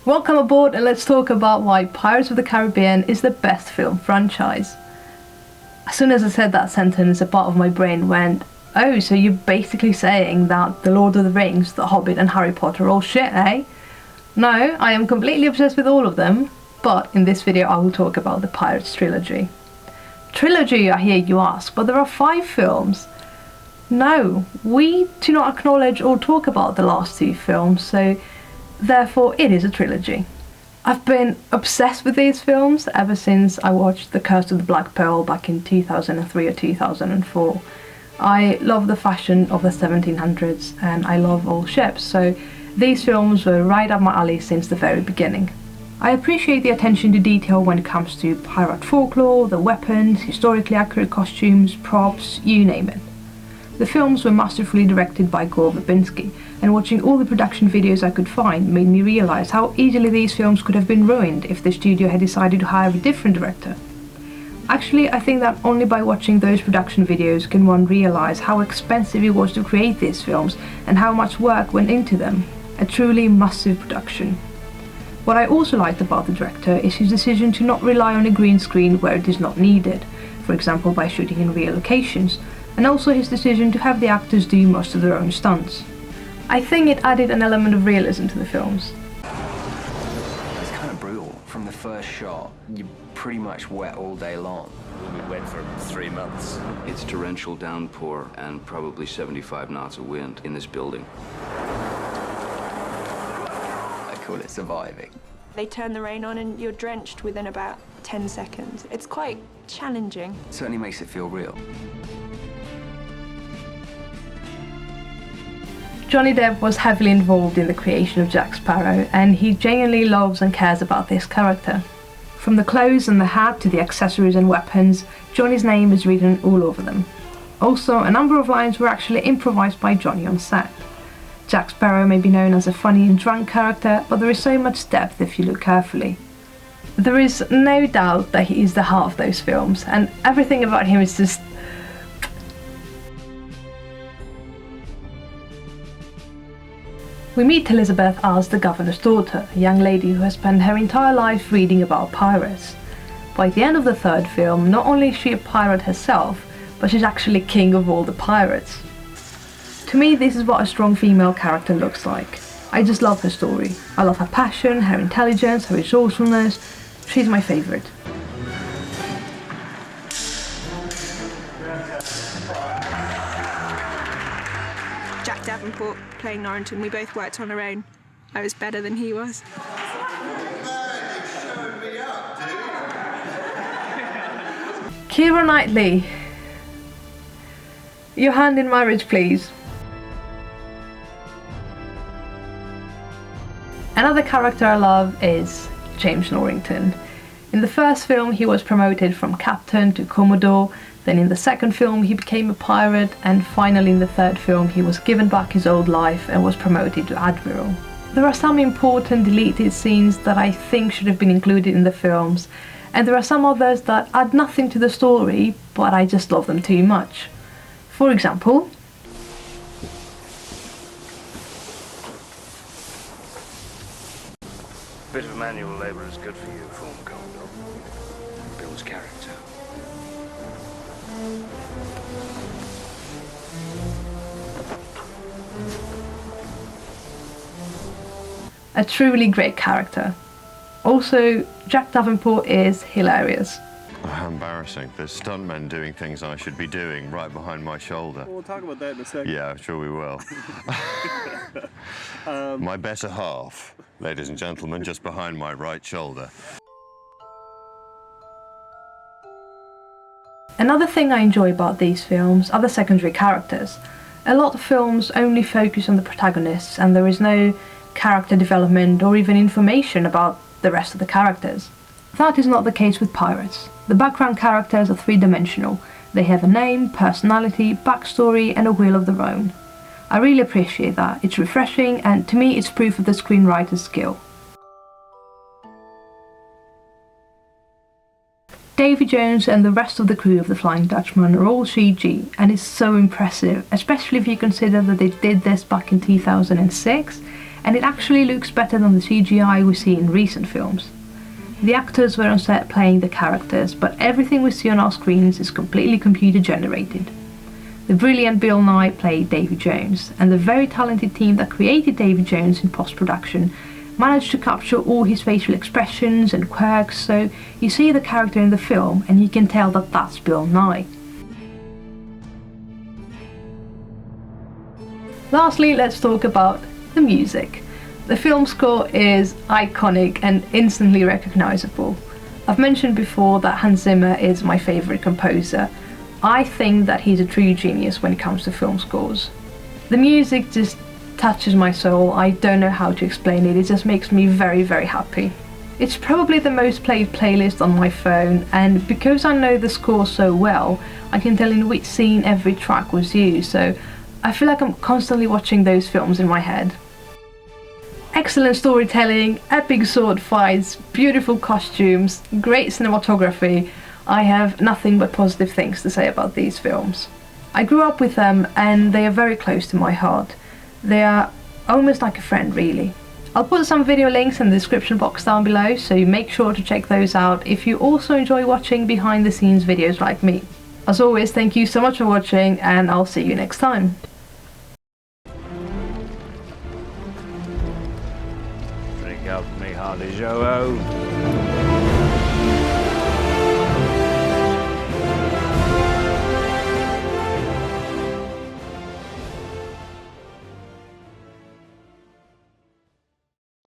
Welcome aboard and let's talk about why Pirates of the Caribbean is the best film franchise. As soon as I said that sentence, a part of my brain went, oh, so you're basically saying that The Lord of the Rings, The Hobbit and Harry Potter are all shit, eh? No, I am completely obsessed with all of them, but in this video I will talk about the Pirates trilogy. Trilogy, I hear you ask, but there are 5 films. No, we do not acknowledge or talk about the last 2 films, so therefore it is a trilogy. I've been obsessed with these films ever since I watched The Curse of the Black Pearl back in 2003 or 2004. I love the fashion of the 1700s and I love all ships, so these films were right up my alley since the very beginning. I appreciate the attention to detail when it comes to pirate folklore, the weapons, historically accurate costumes, props, you name it. The films were masterfully directed by Gore Verbinski, and watching all the production videos I could find made me realise how easily these films could have been ruined if the studio had decided to hire a different director. Actually, I think that only by watching those production videos can one realise how expensive it was to create these films and how much work went into them. A truly massive production. What I also liked about the director is his decision to not rely on a green screen where it is not needed, for example by shooting in real locations, and also his decision to have the actors do most of their own stunts. I think it added an element of realism to the films. It's kind of brutal. From the first shot, you're pretty much wet all day long. We went for 3 months. It's torrential downpour and probably 75 knots of wind in this building. I call it surviving. They turn the rain on and you're drenched within about 10 seconds. It's quite challenging. It certainly makes it feel real. Johnny Depp was heavily involved in the creation of Jack Sparrow, and he genuinely loves and cares about this character. From the clothes and the hat to the accessories and weapons, Johnny's name is written all over them. Also, a number of lines were actually improvised by Johnny on set. Jack Sparrow may be known as a funny and drunk character, but there is so much depth if you look carefully. There is no doubt that he is the heart of those films, and everything about him is just... We meet Elizabeth as the governor's daughter, a young lady who has spent her entire life reading about pirates. By the end of the 3rd film, not only is she a pirate herself, but she's actually king of all the pirates. To me, this is what a strong female character looks like. I just love her story. I love her passion, her intelligence, her resourcefulness. She's my favourite. Jack Davenport playing Norrington, we both worked on our own. I was better than he was. Keira Knightley. Your hand in marriage, please. Another character I love is James Norrington. In the first film he was promoted from captain to commodore, then in the 2nd film he became a pirate, and finally in the 3rd film he was given back his old life and was promoted to admiral. There are some important deleted scenes that I think should have been included in the films, and there are some others that add nothing to the story, but I just love them too much. For example, A bit of manual labour is good for you, former Commodore. Builds character. a truly great character. Also, Jack Davenport is hilarious. How embarrassing. There's stuntmen doing things I should be doing right behind my shoulder. We'll talk about that in a second. Yeah, sure we will. My better half, ladies and gentlemen, just behind my right shoulder. Another thing I enjoy about these films are the secondary characters. A lot of films only focus on the protagonists and there is no character development or even information about the rest of the characters. That is not the case with Pirates. The background characters are three-dimensional. They have a name, personality, backstory and a will of their own. I really appreciate that. It's refreshing and to me it's proof of the screenwriter's skill. Davy Jones and the rest of the crew of the Flying Dutchman are all CG and it's so impressive, especially if you consider that they did this back in 2006 and it actually looks better than the CGI we see in recent films. The actors were on set playing the characters, but everything we see on our screens is completely computer generated. The brilliant Bill Nighy played Davy Jones, and the very talented team that created Davy Jones in post-production managed to capture all his facial expressions and quirks, so you see the character in the film and you can tell that that's Bill Nighy. Lastly, let's talk about the music. The film score is iconic and instantly recognizable. I've mentioned before that Hans Zimmer is my favorite composer. I think that he's a true genius when it comes to film scores. The music just touches my soul. I don't know how to explain it. It just makes me very, very happy. It's probably the most played playlist on my phone, and because I know the score so well, I can tell in which scene every track was used, so I feel like I'm constantly watching those films in my head. Excellent storytelling, epic sword fights, beautiful costumes, great cinematography. I have nothing but positive things to say about these films. I grew up with them and they are very close to my heart. They are almost like a friend, really. I'll put some video links in the description box down below, so make sure to check those out if you also enjoy watching behind the scenes videos like me. As always, thank you so much for watching, and I'll see you next time. Drink up me hearty Joe.